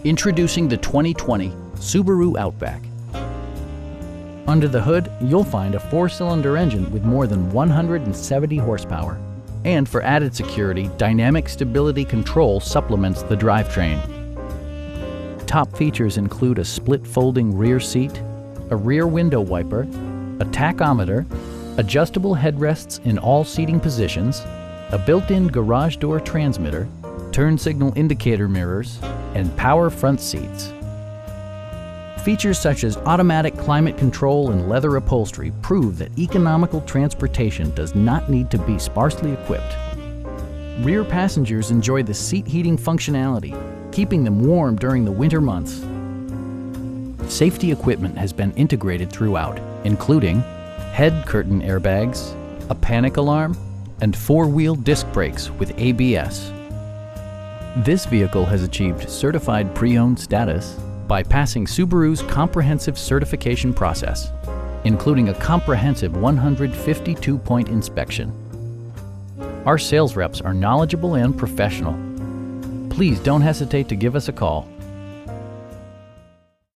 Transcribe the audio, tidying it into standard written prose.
Introducing the 2020 Subaru Outback. Under the hood, you'll find a 4-cylinder engine with more than 170 horsepower. And for added security, dynamic stability control supplements the drivetrain. Top features include a split folding rear seat, a rear window wiper, a tachometer, adjustable headrests in all seating positions, a built-in garage door transmitter, turn signal indicator mirrors, and power front seats. Features such as automatic climate control and leather upholstery prove that economical transportation does not need to be sparsely equipped. Rear passengers enjoy the seat heating functionality, keeping them warm during the winter months. Safety equipment has been integrated throughout, including head curtain airbags, a panic alarm, and 4-wheel disc brakes with ABS. This vehicle has achieved certified pre-owned status by passing Subaru's comprehensive certification process, including a comprehensive 152-point inspection. Our sales reps are knowledgeable and professional. Please don't hesitate to give us a call.